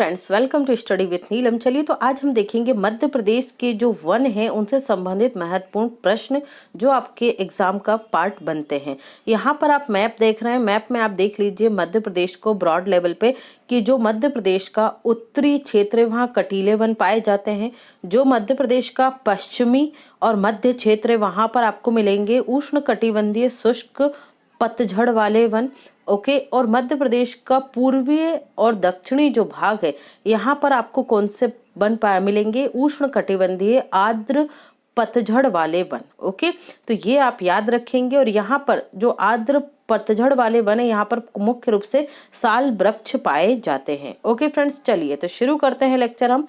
Friends, welcome to study with Neelam. चलिए, तो आज हम देखेंगे मध्य प्रदेश के जो वन हैं उनसे संबंधित महत्वपूर्ण प्रश्न जो आपके एग्जाम का पार्ट बनते हैं। यहाँ पर आप मैप देख रहे हैं। मैप में आप देख लीजिए मध्य प्रदेश को ब्रॉड लेवल पे कि जो मध्य प्रदेश का उत्तरी क्षेत्र है वहाँ कटीले वन पाए जाते हैं। जो मध्य प्रदेश का पश्चिमी और मध्य क्षेत्र है वहाँ पर आपको मिलेंगे उष्ण कटिबंधीय शुष्क पतझड़ वाले वन। ओके, और मध्य प्रदेश का पूर्वी और दक्षिणी जो भाग है यहाँ पर आपको कौन से वन मिलेंगे? उष्ण कटिबंधीय आर्द्र पतझड़ वाले वन। ओके, तो ये आप याद रखेंगे। और यहाँ पर जो आर्द्र पतझड़ वाले वन है यहाँ पर मुख्य रूप से साल वृक्ष पाए जाते हैं। ओके फ्रेंड्स, चलिए तो शुरू करते हैं लेक्चर हम।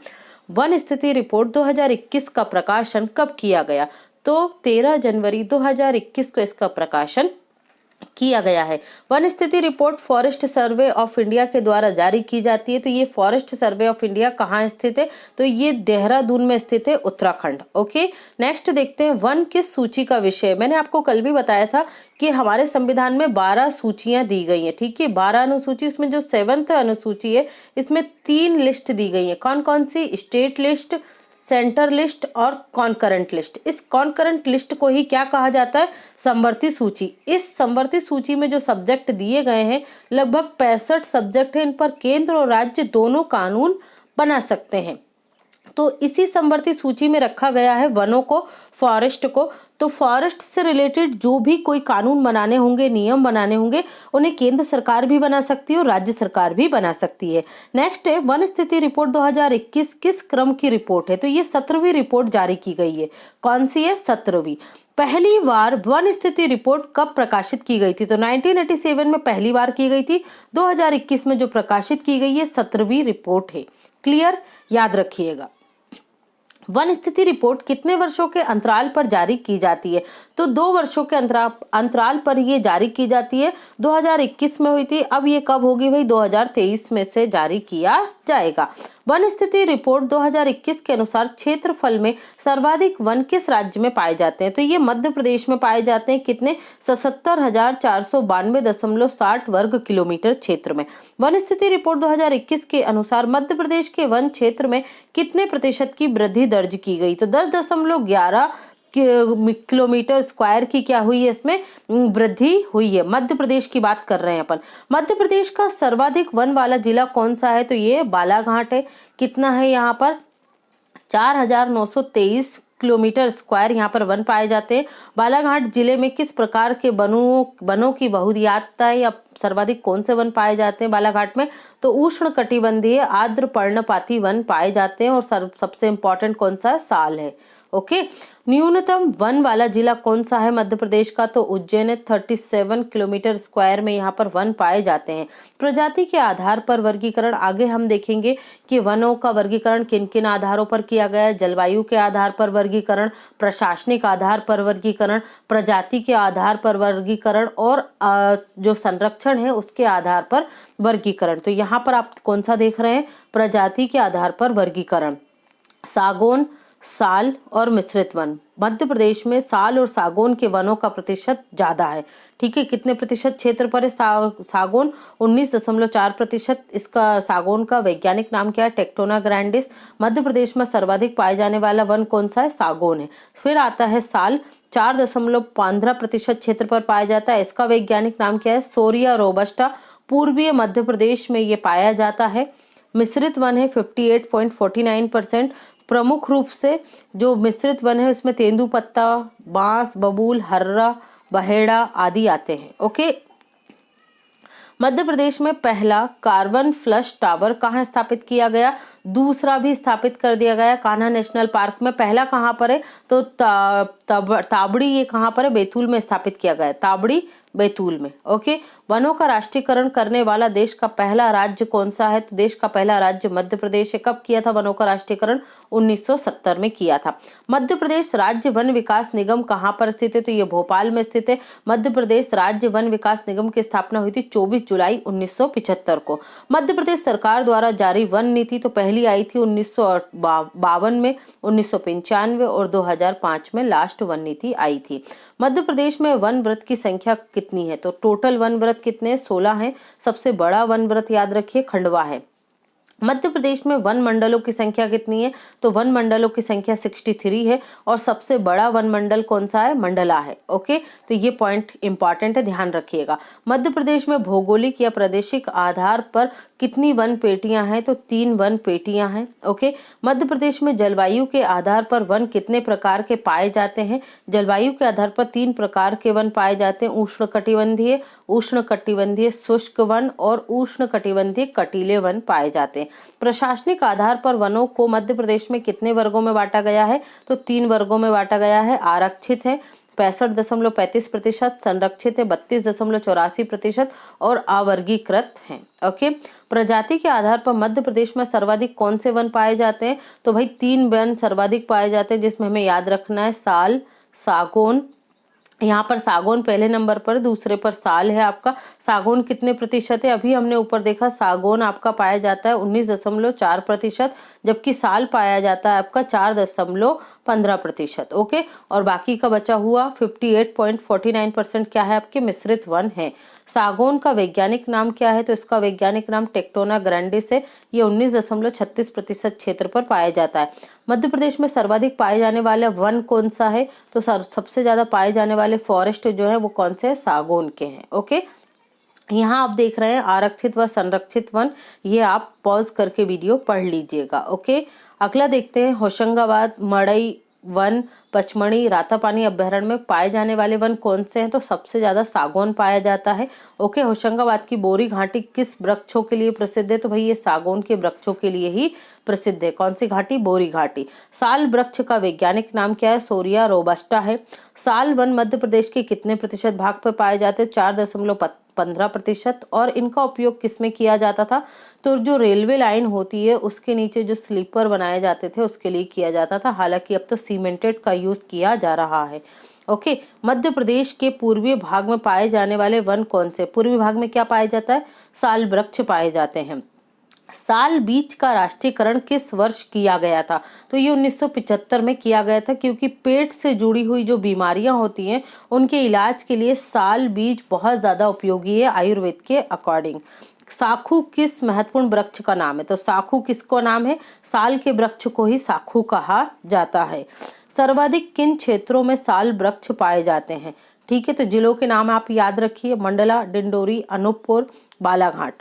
वन स्थिति रिपोर्ट 2021 का प्रकाशन कब किया गया? तो 13 जनवरी 2021 को इसका प्रकाशन किया गया है। वन स्थिति report forest survey of India के द्वारा जारी की जाती है। तो ये फॉरेस्ट सर्वे ऑफ इंडिया कहाँ स्थित है? तो ये देहरादून में स्थित है, उत्तराखंड। ओके, नेक्स्ट देखते हैं वन किस सूची का विषय। मैंने आपको कल भी बताया था कि हमारे संविधान में 12 सूचियां दी गई हैं। ठीक है, 12 अनुसूची। इसमें जो 7th अनुसूची है इसमें 3 लिस्ट दी गई है। कौन कौन सी? स्टेट लिस्ट, सेंटर लिस्ट और कॉन्करेंट लिस्ट। इस कॉन्करेंट लिस्ट को ही क्या कहा जाता है? समवर्ती सूची। इस समवर्ती सूची में जो सब्जेक्ट दिए गए हैं लगभग 65 सब्जेक्ट हैं। इन पर केंद्र और राज्य दोनों कानून बना सकते हैं। तो इसी समवर्ती सूची में रखा गया है वनों को, फॉरेस्ट को। तो फॉरेस्ट से रिलेटेड जो भी कोई कानून बनाने होंगे, नियम बनाने होंगे, उन्हें केंद्र सरकार भी बना सकती है और राज्य सरकार भी बना सकती है। नेक्स्ट है वन स्थिति रिपोर्ट 2021 किस क्रम की रिपोर्ट है? तो ये 17वीं रिपोर्ट जारी की गई है। कौन सी है? 17वीं। पहली बार वन स्थिति रिपोर्ट कब प्रकाशित की गई थी? तो 1987 में पहली बार की गई थी। 2021 में जो प्रकाशित की गई है 17वीं रिपोर्ट है। क्लियर, याद रखिएगा। वन स्थिति रिपोर्ट कितने वर्षों के अंतराल पर जारी की जाती है? तो 2 वर्षों के अंतराल पर ये जारी की जाती है। 2021 में हुई थी, अब ये कब होगी भाई? 2023 में से जारी किया जाएगा। वन स्थिति रिपोर्ट 2021 के अनुसार क्षेत्रफल में सर्वाधिक वन किस राज्य में पाए जाते हैं? तो ये मध्य प्रदेश में पाए जाते हैं। कितने? 77,492.60 वर्ग किलोमीटर क्षेत्र में। वन स्थिति रिपोर्ट 2021 के अनुसार मध्य प्रदेश के वन क्षेत्र में कितने प्रतिशत की वृद्धि दर्ज की गई? तो 10.11 किलोमीटर स्क्वायर की क्या हुई है? इसमें वृद्धि हुई है। मध्य प्रदेश की बात कर रहे हैं अपन। मध्य प्रदेश का सर्वाधिक वन वाला जिला कौन सा है? तो ये बालाघाट है। कितना है यहाँ पर? 4,923 किलोमीटर स्क्वायर यहाँ पर वन पाए जाते हैं। बालाघाट जिले में किस प्रकार के वनों की बहुतायत है या सर्वाधिक कौन से वन पाए जाते हैं बालाघाट में? तो उष्ण कटिबंधीय आर्द्र पर्णपाती वन पाए जाते हैं। और सबसे इंपॉर्टेंट कौन सा है? साल है। ओके, न्यूनतम वन वाला जिला कौन सा है मध्य प्रदेश का? तो उज्जैन है। 37 किलोमीटर स्क्वायर में यहाँ पर वन पाए जाते हैं। प्रजाति के आधार पर वर्गीकरण आगे हम देखेंगे कि वनों का वर्गीकरण किन किन आधारों पर किया गया है। जलवायु के आधार पर वर्गीकरण, प्रशासनिक आधार पर वर्गीकरण, प्रजाति के आधार पर वर्गीकरण और जो संरक्षण है उसके आधार पर वर्गीकरण। तो यहाँ पर आप कौन सा देख रहे हैं? प्रजाति के आधार पर वर्गीकरण। सागौन, साल और मिश्रित वन। मध्य प्रदेश में साल और सागौन के वनों का प्रतिशत ज्यादा है। ठीक है, कितने प्रतिशत क्षेत्र पर है सागौन? 19.4%। इसका सागौन का वैज्ञानिक नाम क्या है? Tectona grandis. मध्य प्रदेश में सर्वाधिक पाए जाने वाला वन कौन सा है? सागौन है। फिर आता है साल, 4.15% क्षेत्र पर पाया जाता है। इसका वैज्ञानिक नाम क्या है? सोरिया रोबस्टा। पूर्वीय मध्य प्रदेश में ये पाया जाता है। मिश्रित वन है 58.49%। प्रमुख रूप से जो मिश्रित वन है उसमें तेंदुपत्ता, बांस, बबूल, हर्रा, बहेड़ा आदि आते हैं। ओके, मध्य प्रदेश में पहला कार्बन फ्लश टावर कहाँ स्थापित किया गया? दूसरा भी स्थापित कर दिया गया कान्हा नेशनल पार्क में। पहला कहाँ पर है? तो ताबड़ी, ये कहाँ पर है? बैतूल में स्थापित किया गया। ताबड़ी बैतूल में। ओके, वनों का राष्ट्रीयकरण करने वाला देश का पहला राज्य कौन सा है? तो देश का पहला राज्य मध्य प्रदेश है। कब किया था वनों का राष्ट्रीयकरण? 1970 में किया था। मध्य प्रदेश राज्य वन विकास निगम कहाँ पर स्थित है? तो ये भोपाल में स्थित है। मध्य प्रदेश राज्य वन विकास निगम की स्थापना हुई थी 24 जुलाई 1975 को। मध्य प्रदेश सरकार द्वारा जारी वन नीति तो पहली आई थी 1952 में, 1995 और 2005 में लास्ट वन नीति आई थी। मध्य प्रदेश में वन व्रत की संख्या कितनी है? तो टोटल वन व्रत कितने? 16 हैं। सबसे बड़ा वन व्रत याद रखिए खंडवा है। मध्य प्रदेश में वन मंडलों की संख्या कितनी है? तो वन मंडलों की संख्या 63 है और सबसे बड़ा वन मंडल कौन सा है? मंडला है। ओके, तो ये पॉइंट इंपॉर्टेंट है, ध्यान रखिएगा। मध्य प्रदेश में भौगोलिक या प्रादेशिक आधार पर कितनी वन पेटियां हैं? तो 3 वन पेटियां हैं। ओके, मध्य प्रदेश में जलवायु के आधार पर वन कितने प्रकार के पाए जाते हैं? जलवायु के आधार पर 3 प्रकार के वन पाए जाते हैं, उष्णकटिबंधीय शुष्क वन और उष्णकटिबंधीय कटीले वन पाए जाते हैं। प्रशासनिक आधार पर वनों को मध्य प्रदेश में कितने वर्गों में बांटा गया है? तो 3 वर्गों में बांटा गया है। आरक्षित है 65.35%, संरक्षित है 32.84% और अवर्गीकृत हैं। ओके, प्रजाति के आधार पर मध्य प्रदेश में सर्वाधिक कौन से वन पाए जाते हैं? तो भाई 3 वन सर्वाधिक पाए जाते हैं, जिसमें हमें याद रखना है साल, सागौन। यहाँ पर सागौन पहले नंबर पर, दूसरे पर साल है आपका। सागौन कितने प्रतिशत है? अभी हमने ऊपर देखा, सागौन आपका पाया जाता है 19.4%, जबकि साल पाया जाता है आपका 4.15%। ओके, और बाकी का बचा हुआ 58.49% क्या है? आपके मिश्रित वन है। सागौन का वैज्ञानिक नाम क्या है? तो इसका वैज्ञानिक नाम टेक्टोना ग्रैंडिस है। ये 19.36% क्षेत्र पर पाया जाता है। मध्य प्रदेश में सर्वाधिक पाए जाने वाला वन कौन सा है? तो सबसे ज्यादा पाए जाने वाले फॉरेस्ट जो है वो कौन से? सागौन के हैं। ओके, यहाँ आप देख रहे हैं आरक्षित व संरक्षित वन, ये आप पॉज करके वीडियो पढ़ लीजिएगा। ओके, अगला देखते हैं होशंगाबाद मड़ई वन, पचमढ़ी, रातापानी अभ्यारण्य में पाए जाने वाले वन कौन से हैं? तो सबसे ज्यादा सागौन पाया जाता है। ओके, होशंगाबाद की बोरी घाटी किस वृक्षों के लिए प्रसिद्ध है? तो भाई ये सागौन के वृक्षों के लिए ही प्रसिद्ध है। कौन सी घाटी? बोरी घाटी। साल वृक्ष का वैज्ञानिक नाम क्या है? सोरिया रोबस्टा है। साल वन मध्य प्रदेश के कितने प्रतिशत भाग पर पाए जाते हैं? 4.15%। और इनका उपयोग किसमें किया जाता था? तो जो रेलवे लाइन होती है उसके नीचे जो स्लीपर बनाए जाते थे उसके लिए किया जाता था। हालांकि अब तो सीमेंटेड का यूज किया जा रहा है। ओके, मध्य प्रदेश के पूर्वी भाग में पाए जाने वाले वन कौन से? पूर्वी भाग में क्या पाया जाता है? साल वृक्ष पाए जाते हैं। साल बीज का राष्ट्रीयकरण किस वर्ष किया गया था? तो ये 1975 में किया गया था, क्योंकि पेट से जुड़ी हुई जो बीमारियां होती हैं उनके इलाज के लिए साल बीज बहुत ज्यादा उपयोगी है आयुर्वेद के अकॉर्डिंग। साखू किस महत्वपूर्ण वृक्ष का नाम है? तो साखू किसको नाम है? साल के वृक्ष को ही साखू कहा जाता है। सर्वाधिक किन क्षेत्रों में साल वृक्ष पाए जाते हैं? ठीक है, तो जिलों के नाम आप याद रखिए, मंडला, डिंडोरी, अनूपपुर, बालाघाट।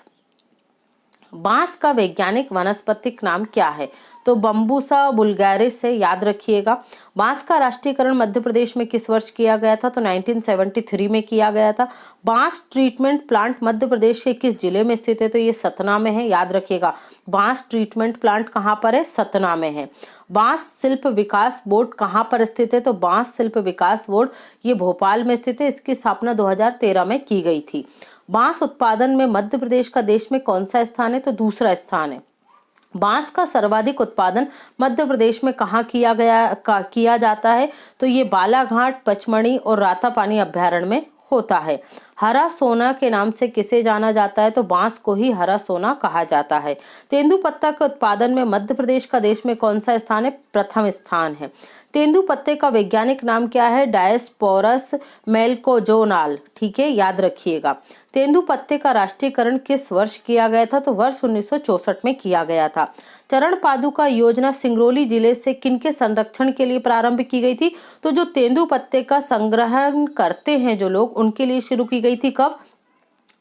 बांस का वैज्ञानिक वानस्पतिक नाम क्या है? तो बम्बूसा वुल्गारिस से, याद रखिएगा। बांस का राष्ट्रीयकरण मध्य प्रदेश में किस वर्ष किया गया था? तो 1973 में किया गया था। बांस ट्रीटमेंट प्लांट मध्य प्रदेश के किस जिले में स्थित है? तो ये सतना में है, याद रखिएगा। बांस ट्रीटमेंट प्लांट कहाँ पर है? सतना में है। बांस शिल्प विकास बोर्ड कहाँ पर स्थित है? तो बांस शिल्प विकास बोर्ड ये भोपाल में स्थित है। इसकी स्थापना 2013 में की गई थी। बांस उत्पादन में मध्य प्रदेश का देश में कौन सा स्थान है? तो दूसरा स्थान है। बांस का सर्वाधिक उत्पादन मध्य प्रदेश में कहाँ किया जाता है? तो ये बालाघाट, पचमढ़ी और रातापानी अभ्यारण्य में होता है। हरा सोना के नाम से किसे जाना जाता है? तो बांस को ही हरा सोना कहा जाता है। तेंदुपत्ता के उत्पादन में मध्य प्रदेश का देश में कौन सा स्थान है? प्रथम स्थान है। तेंदुपत्ते का वैज्ञानिक नाम क्या है? डायस्पोरस मेलकोजोनाल। ठीक है, याद रखिएगा। तेंदुपत्ते का राष्ट्रीयकरण किस वर्ष किया गया था? तो वर्ष 1964 में किया गया था। चरण पादुका योजना सिंगरौली जिले से किनके संरक्षण के लिए प्रारंभ की गई थी? तो जो तेंदुपत्ते का संग्रहण करते हैं जो लोग, उनके लिए शुरू की गई थी। कब?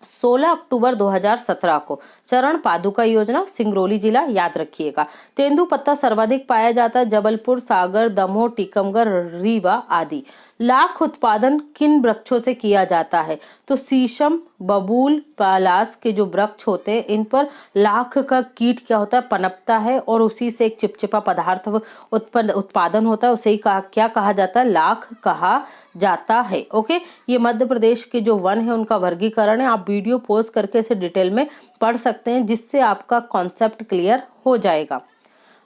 16 अक्टूबर 2017 को। चरण पादुका योजना, सिंगरौली जिला, याद रखिएगा। तेंदुपत्ता सर्वाधिक पाया जाता है जबलपुर, सागर, दमोह, टीकमगढ़, रीवा आदि। लाख उत्पादन किन वृक्षों से किया जाता है? तो शीशम, बबूल, पलास के जो वृक्ष होते हैं इन पर लाख का कीट क्या होता है? पनपता है और उसी से एक चिपचिपा पदार्थ उत्पादन होता है, उसे ही क्या कहा जाता है? लाख कहा जाता है। ओके, ये मध्य प्रदेश के जो वन है उनका वर्गीकरण है। आप वीडियो पॉज करके इसे डिटेल में पढ़ सकते हैं, जिससे आपका कॉन्सेप्ट क्लियर हो जाएगा।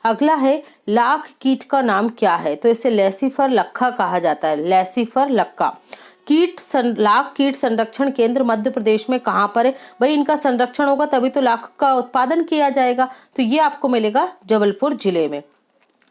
अगला है लाख कीट का नाम क्या है? तो इसे लेसिफर लक्का कहा जाता है। लेसिफर लक्का लाख कीट संरक्षण केंद्र मध्य प्रदेश में कहाँ पर है? भाई इनका संरक्षण होगा तभी तो लाख का उत्पादन किया जाएगा, तो ये आपको मिलेगा जबलपुर जिले में।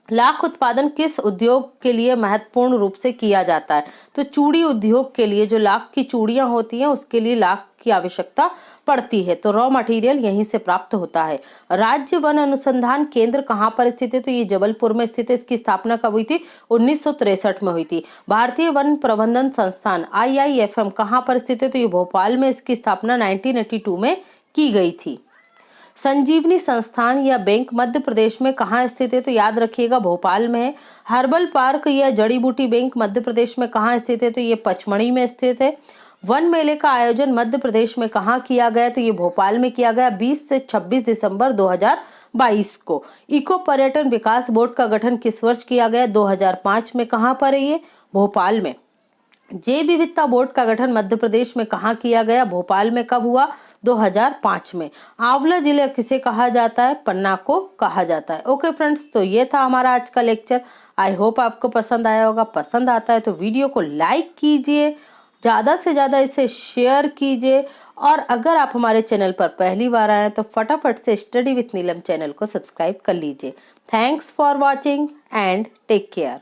लाख उत्पादन किस उद्योग के लिए महत्वपूर्ण रूप से किया जाता है? तो चूड़ी उद्योग के लिए, जो लाख की चूड़ियां होती हैं उसके लिए लाख की आवश्यकता पड़ती है, तो रॉ मटेरियल यहीं से प्राप्त होता है। राज्य वन अनुसंधान केंद्र कहाँ पर स्थित है? तो ये जबलपुर में स्थित है। इसकी स्थापना कब हुई थी? 1963 में हुई थी। भारतीय वन प्रबंधन संस्थान IIFM कहाँ पर स्थित है? तो ये भोपाल में, इसकी स्थापना 1982 में की गई थी। संजीवनी संस्थान या बैंक मध्य प्रदेश में कहाँ स्थित है? तो याद रखिएगा भोपाल में है। हर्बल पार्क या जड़ी बूटी बैंक मध्य प्रदेश में कहाँ स्थित है? तो ये पचमढ़ी में स्थित है। वन मेले का आयोजन मध्य प्रदेश में कहाँ किया गया? तो ये भोपाल में किया गया 20 से 26 दिसंबर 2022 को। इको पर्यटन विकास बोर्ड का गठन किस वर्ष किया गया? 2005 में। कहाँ पर है ये? भोपाल में। जैव विविधता बोर्ड का गठन मध्य प्रदेश में कहाँ किया गया? भोपाल में। कब हुआ? 2005 में। आंवला जिला किसे कहा जाता है? पन्ना को कहा जाता है। ओके फ्रेंड्स, तो ये था हमारा आज का लेक्चर। आई होप आपको पसंद आया होगा। पसंद आता है तो वीडियो को लाइक कीजिए, ज़्यादा से ज़्यादा इसे शेयर कीजिए, और अगर आप हमारे चैनल पर पहली बार आए तो फटाफट से स्टडी विथ नीलम चैनल को सब्सक्राइब कर लीजिए। Thanks for watching and take care.